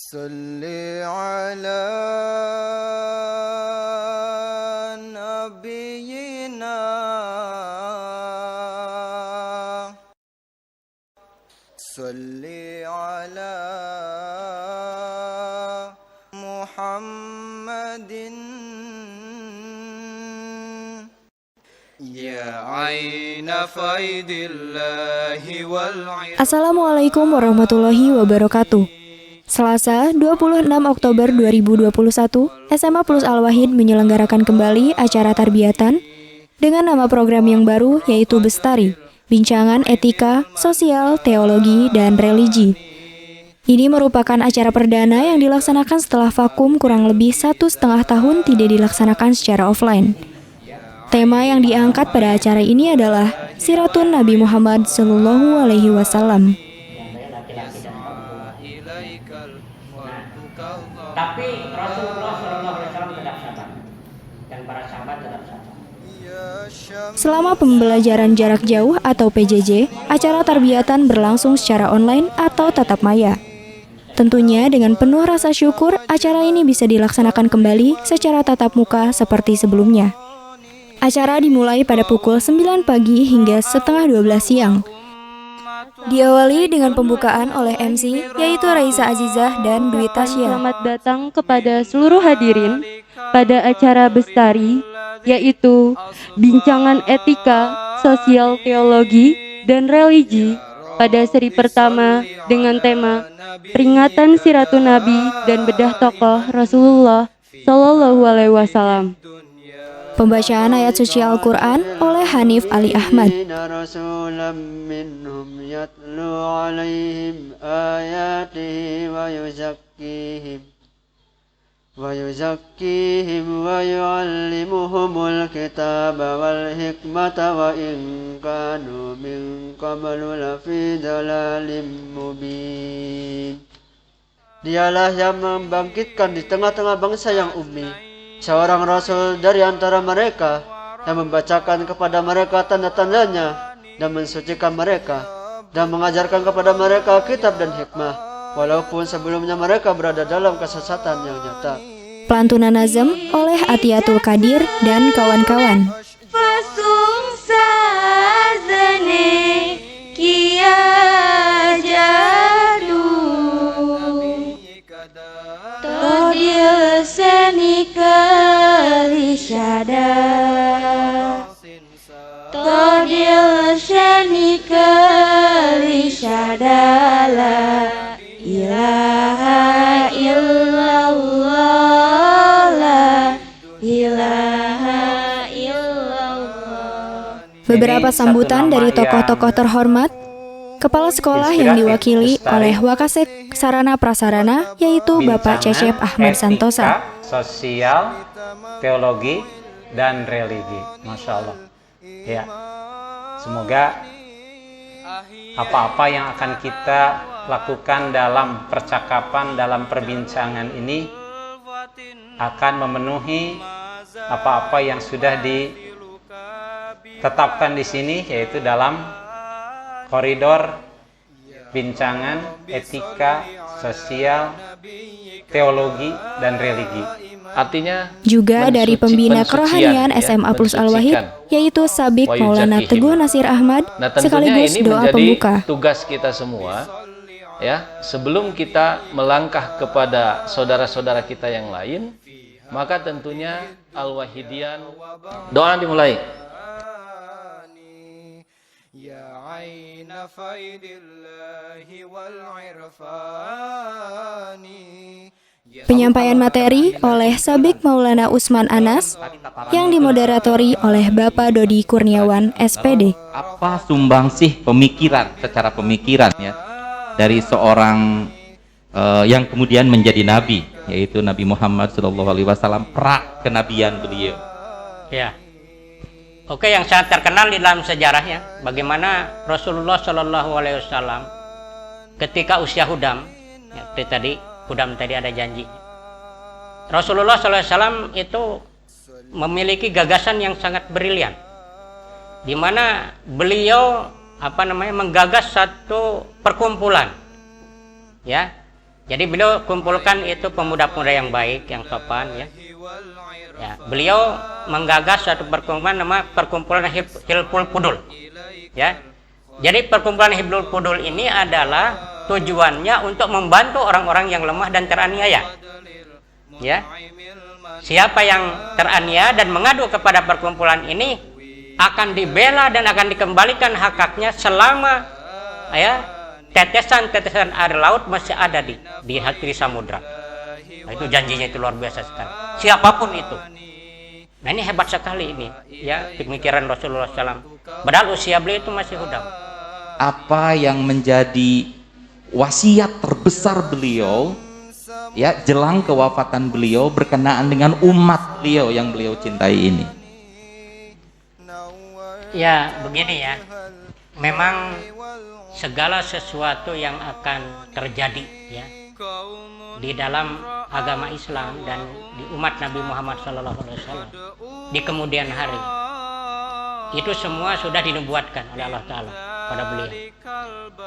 Salli ala nabiyyina Salli ala Muhammadin Ya aina faidillahi wal Assalamualaikum warahmatullahi wabarakatuh. Selasa 26 Oktober 2021, SMA Plus Al-Wahid menyelenggarakan kembali acara tarbiyatan dengan nama program yang baru yaitu Bestari, Bincangan Etika, Sosial, Teologi, dan Religi. Ini merupakan acara perdana yang dilaksanakan setelah vakum kurang lebih 1,5 tahun tidak dilaksanakan secara offline. Tema yang diangkat pada acara ini adalah Siratun Nabi Muhammad SAW. Tapi Rasulullah SAW tetap sabar dan para sahabat tetap sabar. Selama pembelajaran jarak jauh atau PJJ, acara tarbiyatan berlangsung secara online atau tatap maya. Tentunya dengan penuh rasa syukur, acara ini bisa dilaksanakan kembali secara tatap muka seperti sebelumnya. Acara dimulai pada pukul 9 pagi hingga setengah 12 siang. Diawali dengan pembukaan oleh MC, yaitu Raisa Azizah dan Dwi Tasya. Selamat datang kepada seluruh hadirin pada acara Bestari, yaitu Bincangan Etika, Sosial, Teologi, dan Religi pada seri pertama dengan tema Peringatan Siratun Nabi dan Bedah Tokoh Rasulullah Shallallahu Alaihi Wasallam. Pembacaan ayat suci Al-Quran oleh Hanif Ali Ahmad. وَيُزَكِّيهِمْ وَيُعَلِّمُهُمُ الْكِتَابَ وَالْحِكْمَةَ وَإِنْ كَانُوا مِنْ قَبْلُ لَفِي ضَلَالٍ مُبِينٍ. Dialah yang membangkitkan di tengah-tengah bangsa yang ummi seorang rasul dari antara mereka yang membacakan kepada mereka tanda-tandanya dan mensucikan mereka dan mengajarkan kepada mereka kitab dan hikmah walaupun sebelumnya mereka berada dalam kesesatan yang nyata. Pelantunan nazam oleh Atiatul Qadir dan kawan-kawan. Ilaha illallah, la ilaha illallah. Beberapa sambutan dari tokoh-tokoh terhormat, kepala sekolah yang diwakili oleh Wakasek Sarana Prasarana, yaitu Bapak Cecep Ahmad Santosa. Sosial, teologi, dan religi. Masya Allah. Ya, semoga apa-apa yang akan kita lakukan dalam percakapan, dalam perbincangan ini akan memenuhi apa-apa yang sudah ditetapkan di sini, yaitu dalam koridor bincangan etika, sosial, teologi, dan religi. Artinya Juga dari pembina kerohanian SMA Plus Al-Wahid, yaitu Sabik Maulana Teguh Nasir Ahmad, Nah, tentunya sekaligus ini doa menjadi pembuka. tugas kita semua, ya. Sebelum kita melangkah kepada saudara-saudara kita yang lain, maka tentunya Al-Wahidian doa dimulai. Ya aina faidillahi wal irfani. Penyampaian materi oleh Sabik Maulana Usman Anas yang dimoderatori oleh Bapak Dodi Kurniawan, SPD. Apa sumbangsih pemikiran secara pemikiran ya dari seorang yang kemudian menjadi nabi, yaitu Nabi Muhammad SAW, pra kenabian beliau. Ya. Oke, yang sangat terkenal di dalam sejarahnya bagaimana Rasulullah SAW ketika usia hudam, ya, tadi hudam tadi ada janji. Rasulullah SAW itu memiliki gagasan yang sangat brilian, di mana beliau menggagas satu perkumpulan, ya, Jadi beliau kumpulkan itu pemuda-pemuda yang baik, yang sopan, ya. Ya, beliau menggagas suatu perkumpulan nama Perkumpulan Hilful Fudul. Ya. Jadi perkumpulan Hilful Fudul ini adalah tujuannya untuk membantu orang-orang yang lemah dan teraniaya. Ya. Siapa yang teraniaya dan mengadu kepada perkumpulan ini akan dibela dan akan dikembalikan hak-haknya selama ya tetesan-tetesan air laut masih ada di hati samudra. Nah, itu janjinya itu luar biasa sekali. Siapapun itu. Nah, ini hebat sekali ini, ya, pemikiran Rasulullah SAW. Padahal usia beliau itu masih hudam. Apa yang menjadi wasiat terbesar beliau, ya, jelang kewafatan beliau berkenaan dengan umat beliau yang beliau cintai ini? Ya, begini ya. Memang segala sesuatu yang akan terjadi ya di dalam agama Islam dan di umat Nabi Muhammad SAW di kemudian hari itu semua sudah dinubuatkan oleh Allah Ta'ala pada beliau.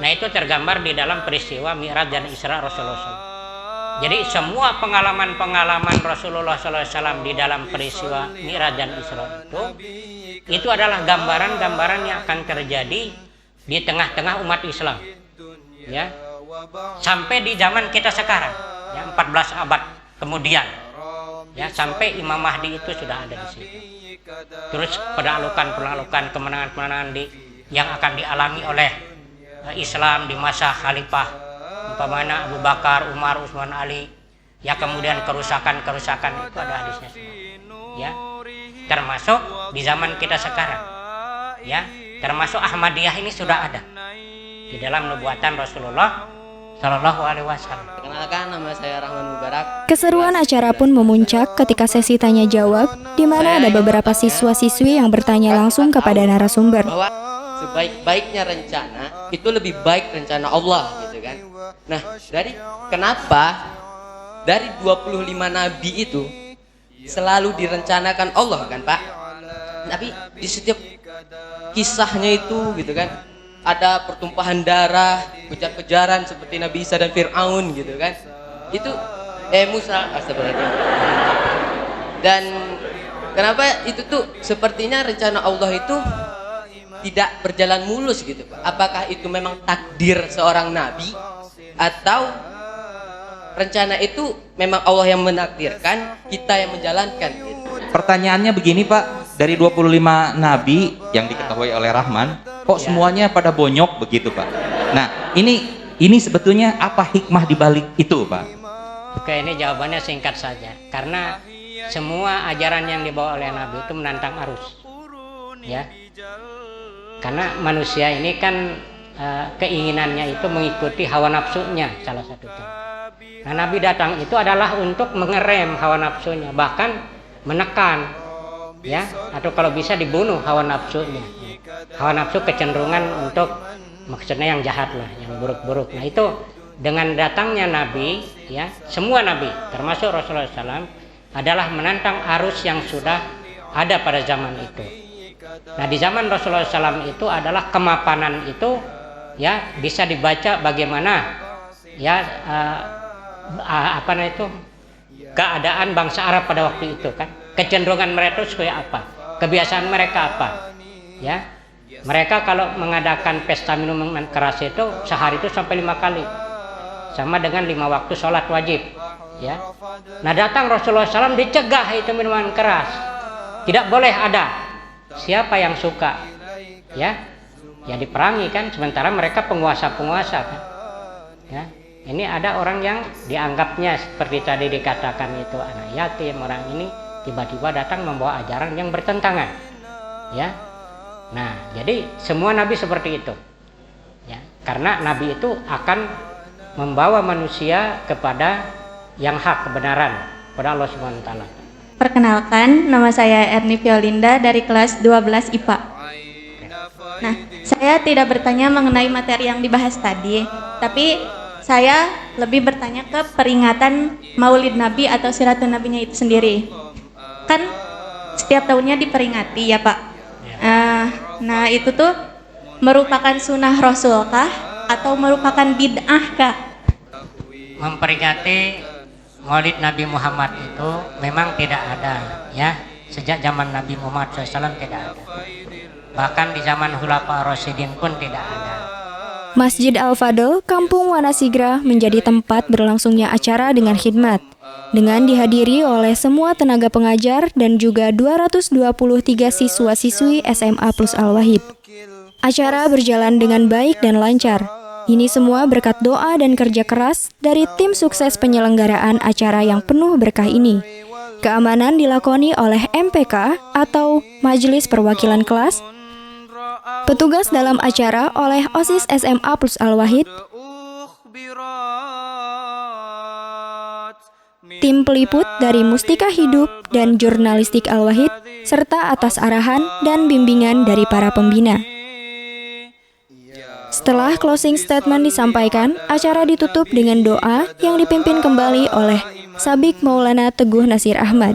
Nah, itu tergambar di dalam peristiwa Mi'raj dan Isra Rasulullah SAW. Jadi semua pengalaman-pengalaman Rasulullah SAW di dalam peristiwa Mi'raj dan Isra itu adalah gambaran-gambaran yang akan terjadi di tengah-tengah umat Islam, ya, sampai di zaman kita sekarang, ya, 14 abad kemudian, ya, sampai Imam Mahdi itu sudah ada di situ. Terus penaklukan, kemenangan-kemenangan yang akan dialami oleh Islam di masa Khalifah, umpamanya Abu Bakar, Umar, Utsman, Ali, ya, kemudian kerusakan itu ada hadisnya semua, ya, termasuk di zaman kita sekarang, ya. Termasuk Ahmadiyah ini sudah ada di dalam nubuatan Rasulullah Shallallahu Alaihi Wasallam. Perkenalkan, nama saya Rahman Mubarak. Keseruan acara pun memuncak ketika sesi tanya jawab, di mana ada beberapa siswa-siswi yang bertanya langsung kepada narasumber. Bahwa sebaik-baiknya rencana itu lebih baik rencana Allah, gitu kan? Nah, kenapa dari 25 nabi itu selalu direncanakan Allah, kan Pak? Tapi di setiap kisahnya itu, gitu kan, ada pertumpahan darah, kejar-kejaran seperti Nabi Isa dan Fir'aun, gitu kan. Itu Musa, astagfirullahaladzim. Dan kenapa itu tuh sepertinya rencana Allah itu tidak berjalan mulus, gitu Pak? Apakah itu memang takdir seorang nabi atau rencana itu memang Allah yang menakdirkan, kita yang menjalankan, gitu? Pertanyaannya begini Pak, dari 25 nabi yang diketahui oleh Rahman, kok semuanya pada bonyok begitu Pak? Nah, ini sebetulnya apa hikmah dibalik itu Pak? Oke, ini jawabannya singkat saja. Karena semua ajaran yang dibawa oleh Nabi itu menantang arus, ya. Karena manusia ini kan keinginannya itu mengikuti hawa nafsunya salah satunya. Nah, Nabi datang itu adalah untuk mengerem hawa nafsunya, bahkan menekan, ya, atau kalau bisa dibunuh hawa nafsunya. Hawa nafsu kecenderungan untuk maksudnya yang jahat lah, yang buruk-buruk. Nah, itu dengan datangnya Nabi, ya, semua Nabi termasuk Rasulullah SAW adalah menantang arus yang sudah ada pada zaman itu. Nah, di zaman Rasulullah SAW itu adalah kemapanan itu, ya, bisa dibaca bagaimana, ya, keadaan bangsa Arab pada waktu itu, kan, kecenderungan mereka itu seperti apa, kebiasaan mereka apa, ya. Mereka kalau mengadakan pesta minuman keras itu sehari itu sampai 5 kali, sama dengan 5 waktu sholat wajib, ya. Nah, datang Rasulullah SAW dicegah itu minuman keras, tidak boleh ada. Siapa yang suka, ya diperangi, kan, sementara mereka penguasa-penguasa, kan, ya. Ini ada orang yang dianggapnya seperti tadi dikatakan itu anak yatim, orang ini tiba-tiba datang membawa ajaran yang bertentangan, ya. Nah, jadi semua nabi seperti itu, ya, karena nabi itu akan membawa manusia kepada yang hak, kebenaran, kepada Allah Subhanahu wa taala. Perkenalkan, nama saya Erni Violinda dari kelas 12 IPA. Nah, saya tidak bertanya mengenai materi yang dibahas tadi, tapi saya lebih bertanya ke peringatan Maulid Nabi atau Siratun Nabinya itu sendiri. Kan setiap tahunnya diperingati, ya Pak. Nah, itu tuh merupakan sunnah Rasul kah atau merupakan bid'ah kah? memperingati Maulid Nabi Muhammad itu memang tidak ada, ya. Sejak zaman Nabi Muhammad SAW tidak ada. Bahkan di zaman Khulafaur Rasyidin pun tidak ada. Masjid Al-Fadl, Kampung Wanasigra menjadi tempat berlangsungnya acara dengan khidmat, dengan dihadiri oleh semua tenaga pengajar dan juga 223 siswa-siswi SMA Plus Al-Wahid. Acara berjalan dengan baik dan lancar. Ini semua berkat doa dan kerja keras dari tim sukses penyelenggaraan acara yang penuh berkah ini. Keamanan dilakoni oleh MPK atau Majelis Perwakilan Kelas, petugas dalam acara oleh OSIS SMA Plus Al-Wahid, tim peliput dari Mustika Hidup dan Jurnalistik Al-Wahid, serta atas arahan dan bimbingan dari para pembina. Setelah closing statement disampaikan, acara ditutup dengan doa yang dipimpin kembali oleh Sabik Maulana Teguh Nasir Ahmad.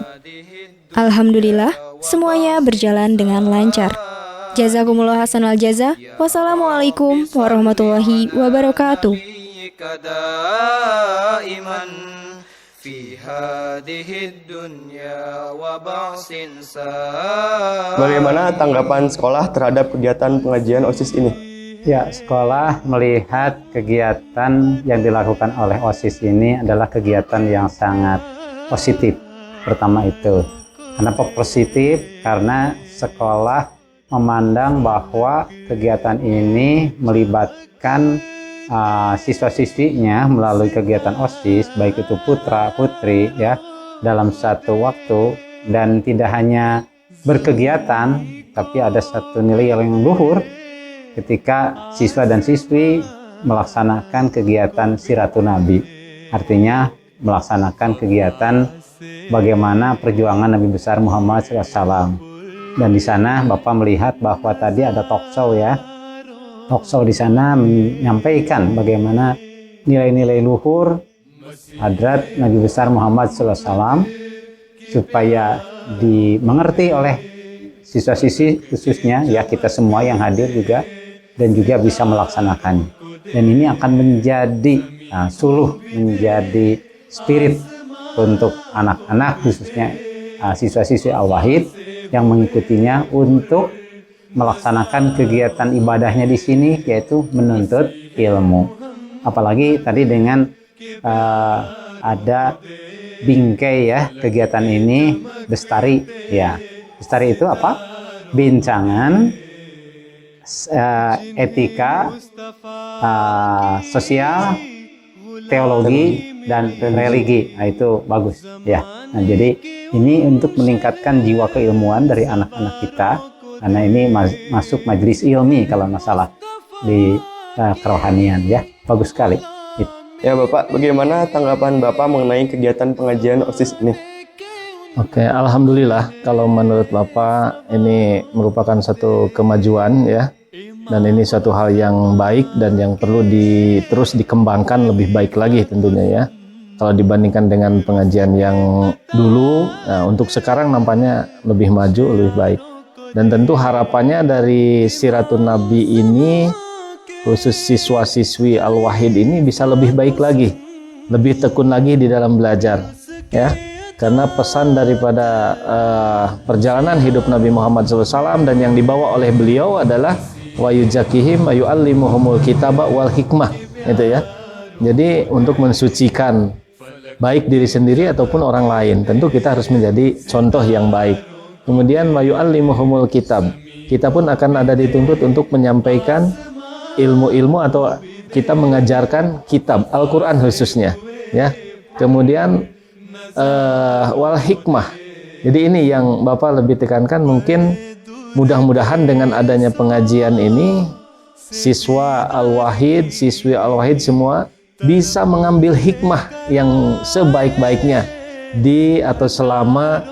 Alhamdulillah, semuanya berjalan dengan lancar. Jazakumullah hasanal jaza. Wassalamualaikum warahmatullahi wabarakatuh. Bagaimana tanggapan sekolah terhadap kegiatan pengajian OSIS ini? Ya, sekolah melihat kegiatan yang dilakukan oleh OSIS ini adalah kegiatan yang sangat positif. Pertama itu. Kenapa positif? Karena sekolah memandang bahwa kegiatan ini melibatkan siswa-siswinya melalui kegiatan OSIS, baik itu putra-putri ya, dalam satu waktu, dan tidak hanya berkegiatan, tapi ada satu nilai yang luhur ketika siswa dan siswi melaksanakan kegiatan Siratun Nabi, artinya melaksanakan kegiatan bagaimana perjuangan Nabi besar Muhammad SAW. Dan di sana Bapak melihat bahwa tadi ada talkshow ya, talkshow di sana menyampaikan bagaimana nilai-nilai luhur Hadrat Nabi besar Muhammad SAW supaya dimengerti oleh siswa-siswi khususnya ya, kita semua yang hadir juga, dan juga bisa melaksanakannya. Dan ini akan menjadi suluh, menjadi spirit untuk anak-anak khususnya siswa-siswi Al-Wahid yang mengikutinya untuk melaksanakan kegiatan ibadahnya di sini, yaitu menuntut ilmu. Apalagi tadi dengan ada bingkai ya, kegiatan ini bestari ya. Bestari itu apa? Bincangan etika, sosial, teologi, dan religi. Nah, itu bagus ya. Nah, jadi ini untuk meningkatkan jiwa keilmuan dari anak-anak kita, karena ini masuk majelis ilmi kalau masalah di kerohanian ya. Bagus sekali. Ya Bapak, bagaimana tanggapan Bapak mengenai kegiatan pengajian OSIS ini? Oke, alhamdulillah kalau menurut Bapak ini merupakan satu kemajuan ya, dan ini suatu hal yang baik dan yang perlu terus dikembangkan lebih baik lagi tentunya ya. Kalau dibandingkan dengan pengajian yang dulu, nah untuk sekarang nampaknya lebih maju, lebih baik. Dan tentu harapannya dari Siratun Nabi ini, khusus siswa-siswi Al-Wahid ini bisa lebih baik lagi, lebih tekun lagi di dalam belajar ya. Karena pesan daripada perjalanan hidup Nabi Muhammad SAW dan yang dibawa oleh beliau adalah wa yuzakihim wa yu'allimuhumul kitaba wal hikmah, itu ya. Jadi untuk mensucikan baik diri sendiri ataupun orang lain, tentu kita harus menjadi contoh yang baik. Kemudian wa yu'allimuhumul kitab, kita pun akan ada dituntut untuk menyampaikan ilmu-ilmu atau kita mengajarkan kitab Al-Quran khususnya ya. Kemudian wal hikmah. Jadi ini yang Bapak lebih tekankan, mungkin mudah-mudahan dengan adanya pengajian ini siswa Al-Wahid, siswi Al-Wahid semua bisa mengambil hikmah yang sebaik-baiknya di atau selama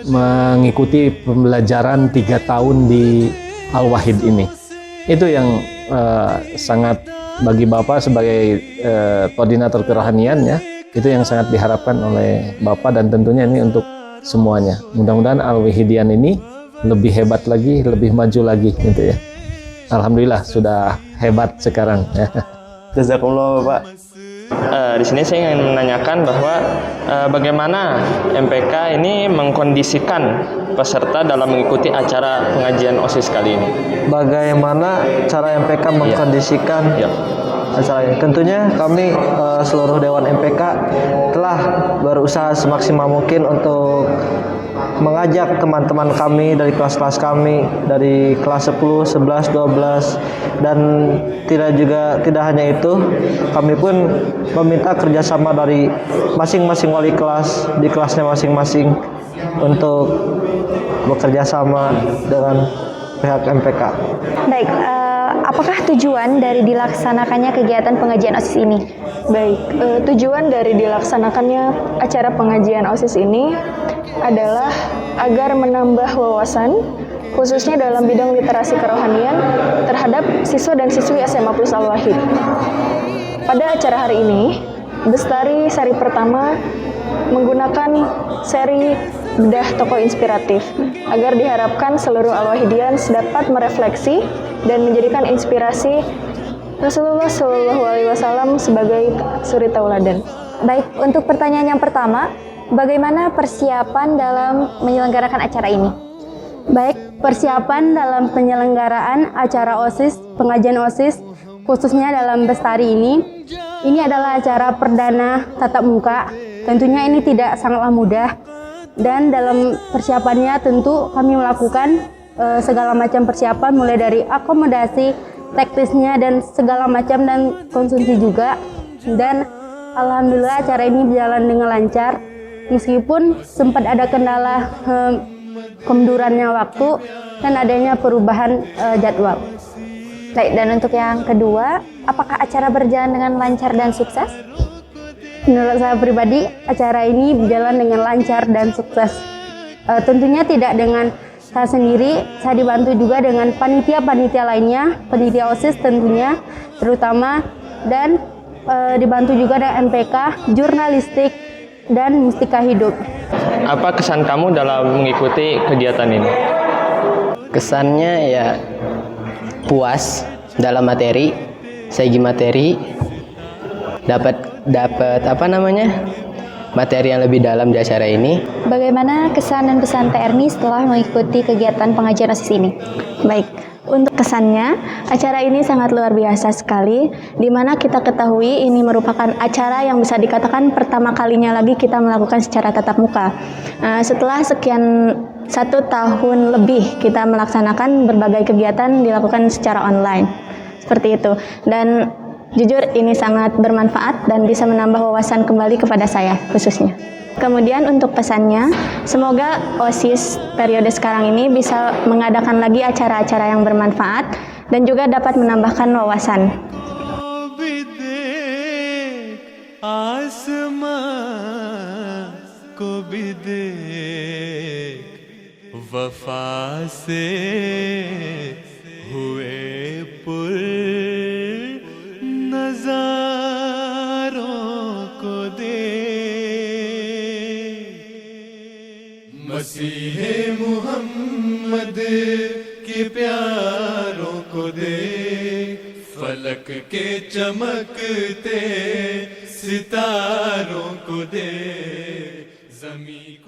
mengikuti pembelajaran 3 tahun di Al-Wahid ini. Itu yang sangat bagi Bapak sebagai koordinator kerohanian ya, itu yang sangat diharapkan oleh Bapak dan tentunya ini untuk semuanya. Mudah-mudahan Al-Wahidian ini lebih hebat lagi, lebih maju lagi gitu ya. Alhamdulillah sudah hebat sekarang ya. Jazakumullah Bapak. Di sini saya ingin menanyakan bahwa bagaimana MPK ini mengkondisikan peserta dalam mengikuti acara pengajian OSIS kali ini. Bagaimana cara MPK mengkondisikan acara ini? Tentunya kami seluruh Dewan MPK telah berusaha semaksimal mungkin untuk mengajak teman-teman kami dari kelas-kelas kami, dari kelas 10, 11, 12, dan tidak hanya itu, kami pun meminta kerjasama dari masing-masing wali kelas di kelasnya masing-masing untuk bekerja sama dengan pihak MPK. Baik, apakah tujuan dari dilaksanakannya kegiatan pengajian OSIS ini? Baik, tujuan dari dilaksanakannya acara pengajian OSIS ini adalah agar menambah wawasan, khususnya dalam bidang literasi kerohanian terhadap siswa dan siswi SMA Plus Al-Wahid. Pada acara hari ini, Bestari seri pertama menggunakan seri bedah tokoh inspiratif agar diharapkan seluruh Al-Wahidian dapat merefleksi dan menjadikan inspirasi Rasulullah SAW sebagai suri tauladan. Baik, untuk pertanyaan yang pertama, bagaimana persiapan dalam menyelenggarakan acara ini? Baik, persiapan dalam penyelenggaraan acara OSIS, pengajian OSIS, khususnya dalam Bestari ini adalah acara perdana tatap muka. Tentunya ini tidak sangatlah mudah, dan dalam persiapannya tentu kami melakukan segala macam persiapan, mulai dari akomodasi, teknisnya, dan segala macam, dan konsumsi juga. Dan alhamdulillah acara ini berjalan dengan lancar, meskipun sempat ada kendala kemundurannya waktu dan adanya perubahan jadwal. Baik, dan untuk yang kedua, apakah acara berjalan dengan lancar dan sukses? Menurut saya pribadi, acara ini berjalan dengan lancar dan sukses. Tentunya tidak dengan saya sendiri, saya dibantu juga dengan panitia-panitia lainnya, panitia OSIS tentunya, terutama, dan dibantu juga dengan MPK, jurnalistik, dan mustika hidup. Apa kesan kamu dalam mengikuti kegiatan ini? Kesannya ya puas dalam materi, segi materi, dapat materi yang lebih dalam di acara ini. Bagaimana kesan dan pesan Teh Erni setelah mengikuti kegiatan pengajian OSIS ini? Baik, untuk kesannya, acara ini sangat luar biasa sekali, di mana kita ketahui ini merupakan acara yang bisa dikatakan pertama kalinya lagi kita melakukan secara tatap muka. Setelah sekian 1 tahun lebih kita melaksanakan berbagai kegiatan dilakukan secara online, seperti itu. Dan jujur ini sangat bermanfaat dan bisa menambah wawasan kembali kepada saya khususnya. Kemudian untuk pesannya, semoga OSIS periode sekarang ini bisa mengadakan lagi acara-acara yang bermanfaat dan juga dapat menambahkan wawasan. मसीहे मुहम्मद के प्यारों को देख, फलक के चमकते सितारों को देख, ज़मीं